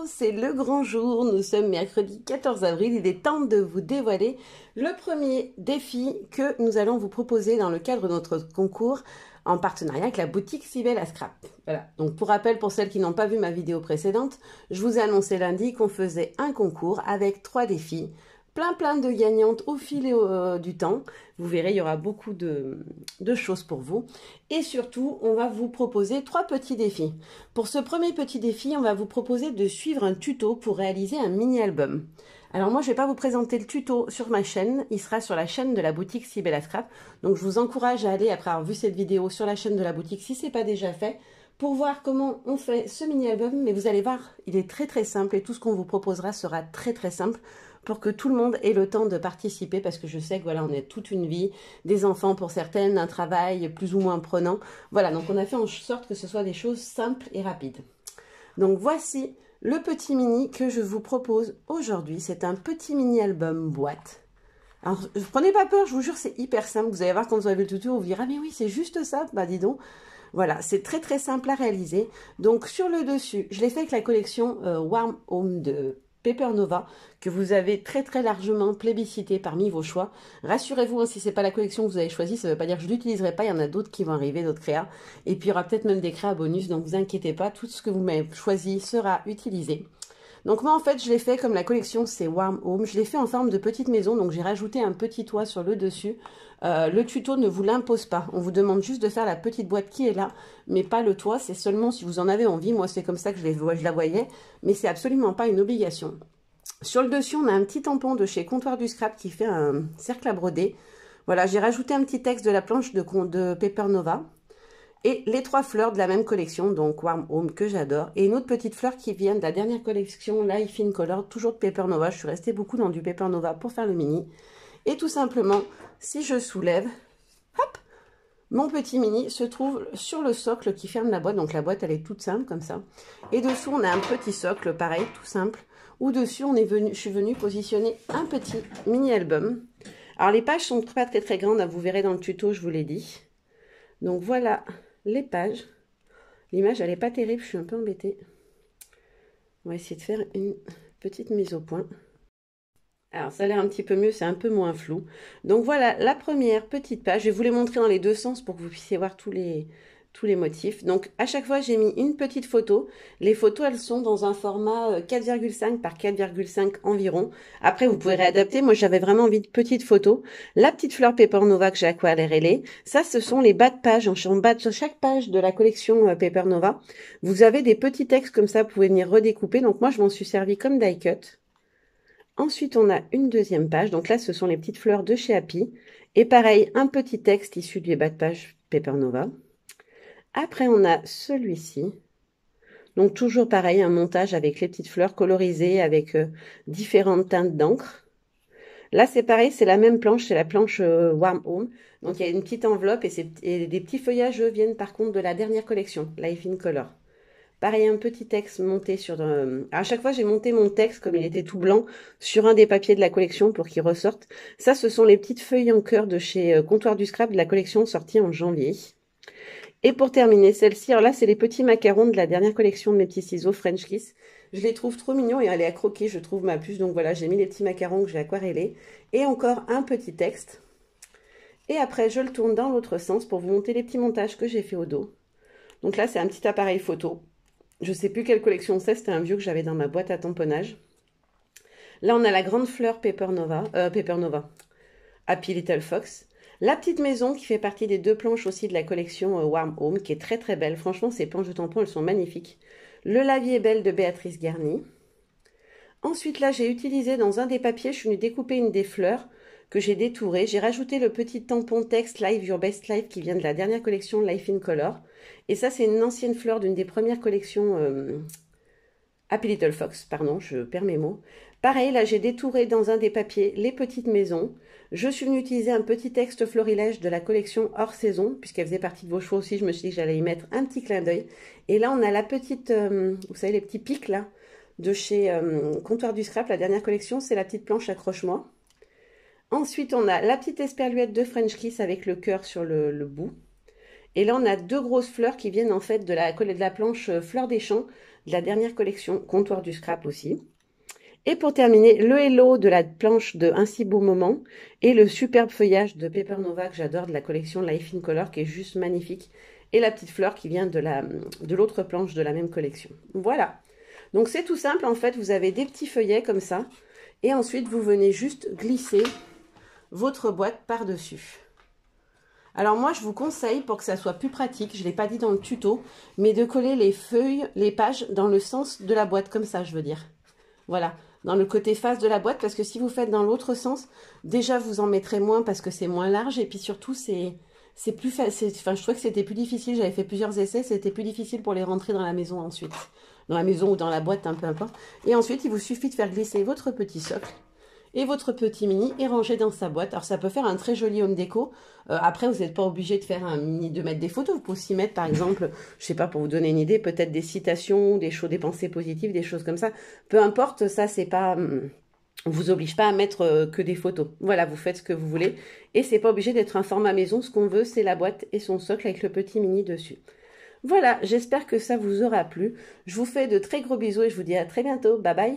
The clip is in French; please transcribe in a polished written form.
c'est le grand jour, nous sommes mercredi 14 avril, il est temps de vous dévoiler le premier défi que nous allons vous proposer dans le cadre de notre concours en partenariat avec la boutique Si Belle à Scrap. Voilà, donc pour rappel, pour celles qui n'ont pas vu ma vidéo précédente, je vous ai annoncé lundi qu'on faisait un concours avec 3 défis. Plein de gagnantes au fil du temps. Vous verrez, il y aura beaucoup de choses pour vous. Et surtout, on va vous proposer 3 petits défis. Pour ce premier petit défi, on va vous proposer de suivre un tuto pour réaliser un mini-album. Alors moi, je ne vais pas vous présenter le tuto sur ma chaîne. Il sera sur la chaîne de la boutique Si Belle à Scrap. Donc je vous encourage à aller, après avoir vu cette vidéo, sur la chaîne de la boutique si ce n'est pas déjà fait, pour voir comment on fait ce mini-album. Mais vous allez voir, il est très simple et tout ce qu'on vous proposera sera très simple, pour que tout le monde ait le temps de participer, parce que je sais que voilà, on a toute une vie, des enfants pour certaines, un travail plus ou moins prenant. Voilà, donc on a fait en sorte que ce soit des choses simples et rapides. Donc voici le petit mini que je vous propose aujourd'hui. C'est un petit mini album boîte. Alors, prenez pas peur, je vous jure, c'est hyper simple. Vous allez voir quand vous avez vu le tuto, vous vous direz, ah mais oui, c'est juste ça, bah dis donc. Voilà, c'est très simple à réaliser. Donc sur le dessus, je l'ai fait avec la collection Warm Home de Paper Nova, que vous avez très largement plébiscité parmi vos choix. Rassurez-vous, hein, si ce n'est pas la collection que vous avez choisie, ça ne veut pas dire que je ne l'utiliserai pas, il y en a d'autres qui vont arriver, d'autres créas. Et puis il y aura peut-être même des créas bonus, donc vous inquiétez pas, tout ce que vous m'avez choisi sera utilisé. Donc moi en fait je l'ai fait comme la collection c'est Warm Home, je l'ai fait en forme de petite maison, donc j'ai rajouté un petit toit sur le dessus. Le tuto ne vous l'impose pas, on vous demande juste de faire la petite boîte qui est là, mais pas le toit, c'est seulement si vous en avez envie. Moi c'est comme ça que je la voyais, mais c'est absolument pas une obligation. Sur le dessus on a un petit tampon de chez Comptoir du Scrap qui fait un cercle à broder. Voilà, j'ai rajouté un petit texte de la planche de Paper Nova. Et les 3 fleurs de la même collection, donc Warm Home, que j'adore. Et une autre petite fleur qui vient de la dernière collection Life in Color, toujours de Paper Nova. Je suis restée beaucoup dans du Paper Nova pour faire le mini. Et tout simplement, si je soulève, hop, mon petit mini se trouve sur le socle qui ferme la boîte. Donc la boîte, elle est toute simple comme ça. Et dessous, on a un petit socle, pareil, tout simple. Où dessus, je suis venue positionner un petit mini album. Alors les pages sont pas très grandes, vous verrez dans le tuto, je vous l'ai dit. Donc voilà les pages. L'image, elle n'est pas terrible, je suis un peu embêtée. On va essayer de faire une petite mise au point. Alors, ça a l'air un petit peu mieux, c'est un peu moins flou. Donc voilà la première petite page. Je vais vous les montrer dans les deux sens pour que vous puissiez voir tous les motifs. Donc à chaque fois, j'ai mis une petite photo. Les photos, elles sont dans un format 4,5 par 4,5 environ. Après, vous pouvez réadapter. Moi, j'avais vraiment envie de petites photos. La petite fleur Paper Nova que j'ai aquarellée. Ça, ce sont les bas de page. En bas de chaque page de la collection Paper Nova, vous avez des petits textes comme ça. Vous pouvez venir redécouper. Donc moi, je m'en suis servi comme die cut. Ensuite, on a une deuxième page. Donc là, ce sont les petites fleurs de chez Happy. Et pareil, un petit texte issu du bas de page Paper Nova. Après, on a celui-ci. Donc, toujours pareil, un montage avec les petites fleurs colorisées avec différentes teintes d'encre. Là, c'est pareil, c'est la même planche, c'est la planche Warm Home. Donc, il y a une petite enveloppe et des petits feuillages viennent par contre de la dernière collection, Life in Color. Pareil, un petit texte monté sur... À chaque fois, j'ai monté mon texte, comme il était tout blanc, sur un des papiers de la collection pour qu'il ressorte. Ça, ce sont les petites feuilles en cœur de chez Comptoir du Scrap de la collection sortie en janvier. Et pour terminer, celle-ci, alors là, c'est les petits macarons de la dernière collection de mes petits ciseaux French Kiss. Je les trouve trop mignons et elle est à croquer, je trouve, ma puce. Donc voilà, j'ai mis les petits macarons que j'ai aquarellés. Et encore un petit texte. Et après, je le tourne dans l'autre sens pour vous montrer les petits montages que j'ai fait au dos. Donc là, c'est un petit appareil photo. Je ne sais plus quelle collection c'est, c'était un vieux que j'avais dans ma boîte à tamponnage. Là, on a la grande fleur Paper Nova, Happy Little Fox. La petite maison qui fait partie des 2 planches aussi de la collection Warm Home, qui est très belle. Franchement, ces planches de tampon, elles sont magnifiques. Le lavier belle de Béatrice Garny. Ensuite, là, j'ai utilisé dans un des papiers, je suis venue découper une des fleurs que j'ai détourée. J'ai rajouté le petit tampon texte Live Your Best Life qui vient de la dernière collection Life in Color. Et ça, c'est une ancienne fleur d'une des premières collections Happy Little Fox, pardon, je perds mes mots. Pareil, là, j'ai détouré dans un des papiers les petites maisons. Je suis venue utiliser un petit texte florilège de la collection hors saison, puisqu'elle faisait partie de vos choix aussi. Je me suis dit que j'allais y mettre un petit clin d'œil. Et là, on a la petite, vous savez, les petits pics, là, de chez Comptoir du Scrap. La dernière collection, c'est la petite planche accroche-moi. Ensuite, on a la petite esperluette de French Kiss avec le cœur sur le bout. Et là, on a 2 grosses fleurs qui viennent en fait de la planche Fleur des Champs de la dernière collection, Comptoir du Scrap aussi. Et pour terminer, le Hello de la planche de Un si beau moment et le superbe feuillage de Paper Nova que j'adore de la collection Life in Color qui est juste magnifique. Et la petite fleur qui vient de l'autre planche de la même collection. Voilà. Donc c'est tout simple en fait, vous avez des petits feuillets comme ça. Et ensuite vous venez juste glisser votre boîte par-dessus. Alors moi je vous conseille pour que ça soit plus pratique, je ne l'ai pas dit dans le tuto, mais de coller les feuilles, les pages dans le sens de la boîte comme ça je veux dire. Voilà, dans le côté face de la boîte, parce que si vous faites dans l'autre sens, déjà vous en mettrez moins parce que c'est moins large, et puis surtout c'est plus facile, enfin je trouvais que c'était plus difficile, j'avais fait plusieurs essais, c'était plus difficile pour les rentrer dans la maison ensuite. Dans la maison ou dans la boîte, peu importe. Et ensuite, il vous suffit de faire glisser votre petit socle et votre petit mini et ranger dans sa boîte. Alors ça peut faire un très joli home déco. Après, vous n'êtes pas obligé de faire un mini, de mettre des photos. Vous pouvez aussi mettre, par exemple, je sais pas, pour vous donner une idée, peut-être des citations, des pensées positives, des choses comme ça. Peu importe, ça c'est pas, on vous oblige pas à mettre que des photos. Voilà, vous faites ce que vous voulez et c'est pas obligé d'être un format maison. Ce qu'on veut, c'est la boîte et son socle avec le petit mini dessus. Voilà, j'espère que ça vous aura plu. Je vous fais de très gros bisous et je vous dis à très bientôt. Bye bye.